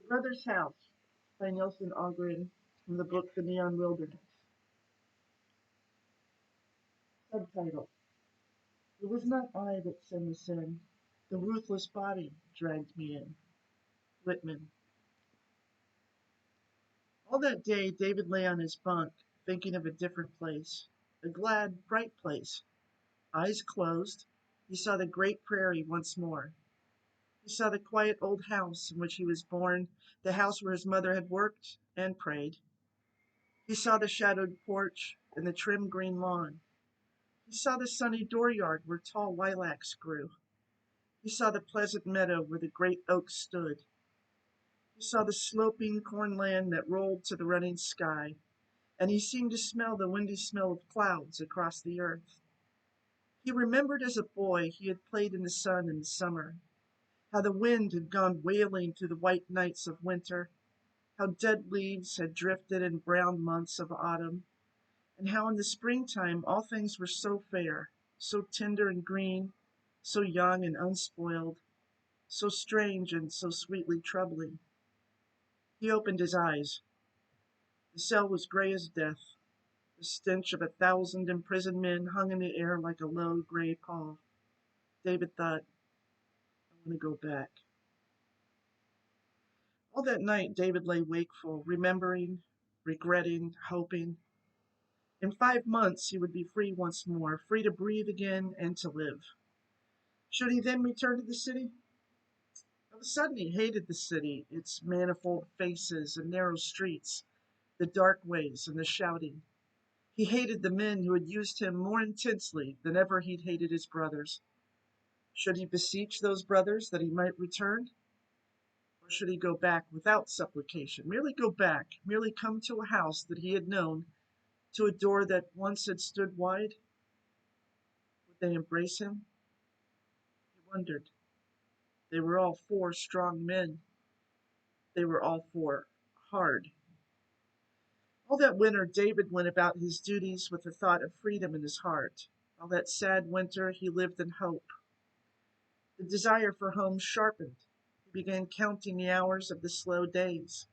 Brother's House by Nelson Algren from the book The Neon Wilderness. Subtitle: It was not I that sinned the sin. The ruthless body dragged me in. Whitman. All that day David lay on his bunk, thinking of a different place. A glad, bright place. Eyes closed, he saw the great prairie once more. He saw the quiet old house in which he was born, the house where his mother had worked and prayed. He saw the shadowed porch and the trim green lawn. He saw the sunny dooryard where tall lilacs grew. He saw the pleasant meadow where the great oaks stood. He saw the sloping cornland that rolled to the running sky, and he seemed to smell the windy smell of clouds across the earth. He remembered as a boy he had played in the sun in the summer, how the wind had gone wailing through the white nights of winter, how dead leaves had drifted in brown months of autumn, and how in the springtime all things were so fair, so tender and green, so young and unspoiled, so strange and so sweetly troubling. He opened his eyes. The cell was gray as death. The stench of 1,000 imprisoned men hung in the air like a low gray pall. David thought, I want to go back. All that night David lay wakeful, remembering, regretting, hoping. In 5 months he would be free once more, free to breathe again and to live. Should he then return to the city? Of a sudden he hated the city, its manifold faces and narrow streets, the dark ways and the shouting. He hated the men who had used him more intensely than ever he'd hated his brothers. Should he beseech those brothers that he might return? Or should he go back without supplication, merely go back, merely come to a house that he had known, to a door that once had stood wide? Would they embrace him? He wondered. They were all 4 strong men. They were all 4 hard. All that winter David went about his duties with the thought of freedom in his heart. All that sad winter he lived in hope. The desire for home sharpened. He began counting the hours of the slow days,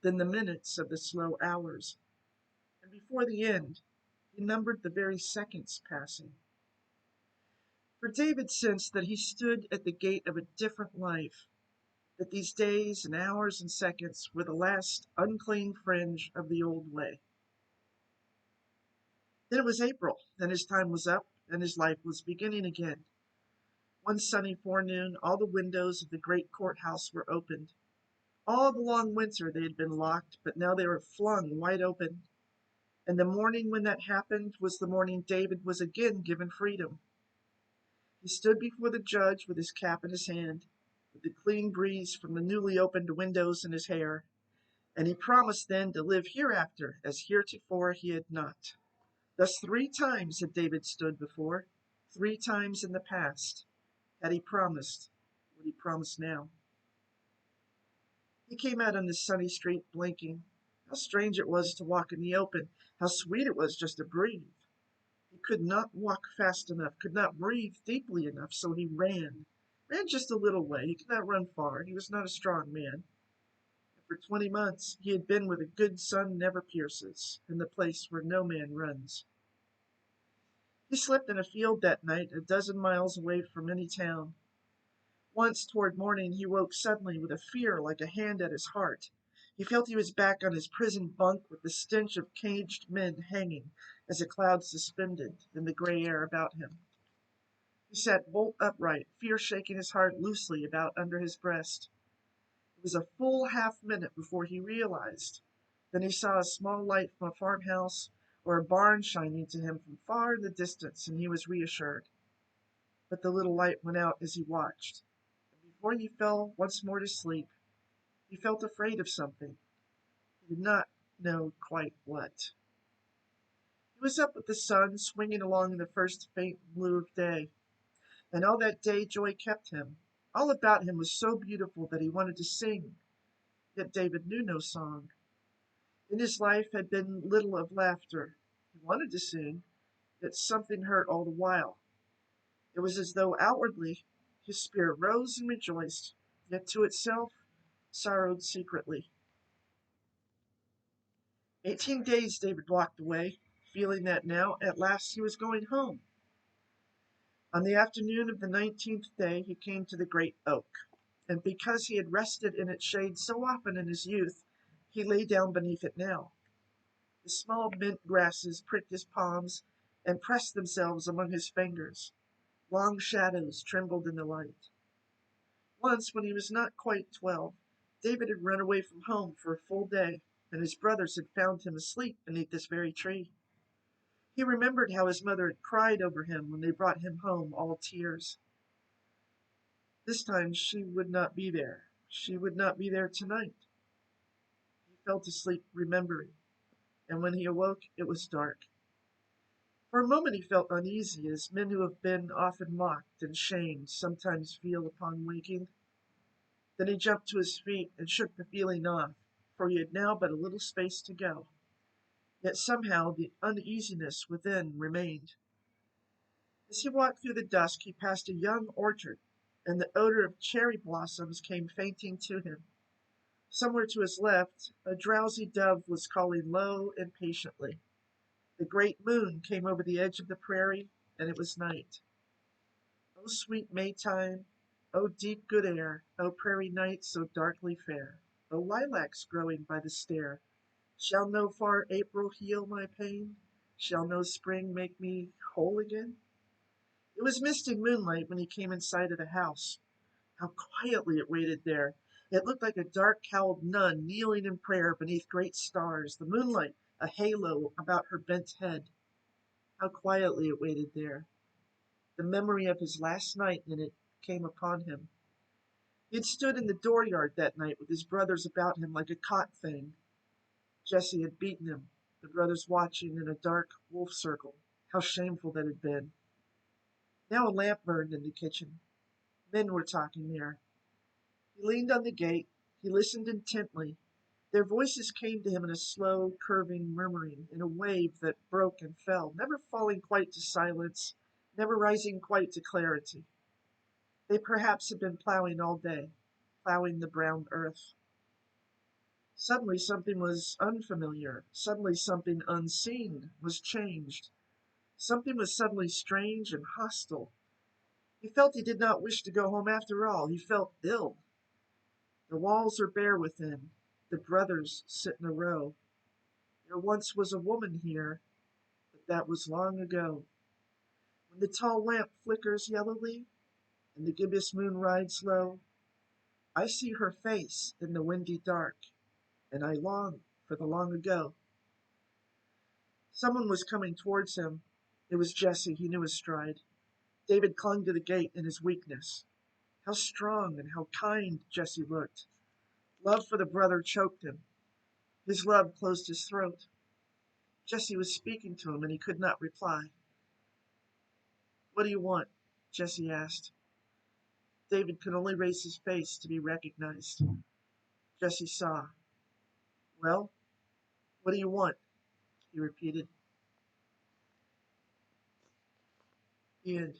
then the minutes of the slow hours, and before the end he numbered the very seconds passing. For David sensed that he stood at the gate of a different life, that these days and hours and seconds were the last unclean fringe of the old way. Then it was April, then his time was up, and his life was beginning again. One sunny forenoon all the windows of the great courthouse were opened. All the long winter they had been locked, but now they were flung wide open. And the morning when that happened was the morning David was again given freedom. He stood before the judge with his cap in his hand, with the clean breeze from the newly opened windows in his hair, and he promised then to live hereafter as heretofore he had not. Thus 3 times had David stood before, 3 times in the past. Had he promised, would he promise now? He came out on the sunny street blinking. How strange it was to walk in the open. How sweet it was just to breathe. He could not walk fast enough, could not breathe deeply enough, so he ran. Ran just a little way. He could not run far. He was not a strong man. And for 20 months he had been where the good sun never pierces, in the place where no man runs. He slept in a field that night, a dozen miles away from any town. Once toward morning he woke suddenly with a fear like a hand at his heart. He felt he was back on his prison bunk with the stench of caged men hanging as a cloud suspended in the gray air about him. He sat bolt upright, fear shaking his heart loosely about under his breast. It was a full half-minute before he realized. Then he saw a small light from a farmhouse or a barn shining to him from far in the distance, and he was reassured. But the little light went out as he watched. Before he fell once more to sleep, he felt afraid of something. He did not know quite what. He was up with the sun swinging along in the first faint blue of day, and all that day joy kept him. All about him was so beautiful that he wanted to sing, yet David knew no song. In his life had been little of laughter. He wanted to sing, yet something hurt all the while. It was as though outwardly his spirit rose and rejoiced, yet to itself sorrowed secretly. 18 days David walked away, feeling that now at last he was going home. On the afternoon of the 19th day he came to the great oak, and because he had rested in its shade so often in his youth, he lay down beneath it now. The small mint grasses pricked his palms and pressed themselves among his fingers. Long shadows trembled in the light. Once, when he was not quite 12, David had run away from home for a full day, and his brothers had found him asleep beneath this very tree. He remembered how his mother had cried over him when they brought him home all tears. This time she would not be there. She would not be there tonight. He fell to sleep remembering, and when he awoke it was dark. For a moment he felt uneasy, as men who have been often mocked and shamed sometimes feel upon waking. Then he jumped to his feet and shook the feeling off, for he had now but a little space to go. Yet somehow the uneasiness within remained. As he walked through the dusk he passed a young orchard, and the odor of cherry blossoms came fainting to him. Somewhere to his left a drowsy dove was calling low and patiently. The great moon came over the edge of the prairie, and it was night. O sweet Maytime, O deep good air, O prairie night so darkly fair, O lilacs growing by the stair, shall no far April heal my pain? Shall no spring make me whole again? It was misty moonlight when he came in sight of the house. How quietly it waited there! It looked like a dark cowled nun kneeling in prayer beneath great stars, the moonlight a halo about her bent head. How quietly it waited there! The memory of his last night in it came upon him. He had stood in the dooryard that night with his brothers about him like a caught thing. Jessie had beaten him, the brothers watching in a dark wolf circle. How shameful that had been. Now a lamp burned in the kitchen. Men were talking there. He leaned on the gate. He listened intently. Their voices came to him in a slow, curving murmuring, in a wave that broke and fell, never falling quite to silence, never rising quite to clarity. They perhaps had been plowing all day, plowing the brown earth. Suddenly something was unfamiliar. Suddenly something unseen was changed. Something was suddenly strange and hostile. He felt he did not wish to go home after all. He felt ill. The walls are bare within. The brothers sit in a row. There once was a woman here, but that was long ago. When the tall lamp flickers yellowly, and the gibbous moon rides low, I see her face in the windy dark, and I long for the long ago. Someone was coming towards him. It was Jessie, he knew his stride. David clung to the gate in his weakness. How strong and how kind Jessie looked. Love for the brother choked him. His love closed his throat. Jessie was speaking to him, and he could not reply. What do you want? Jessie asked. David could only raise his face to be recognized. Jessie saw. Well, what do you want? He repeated. The end.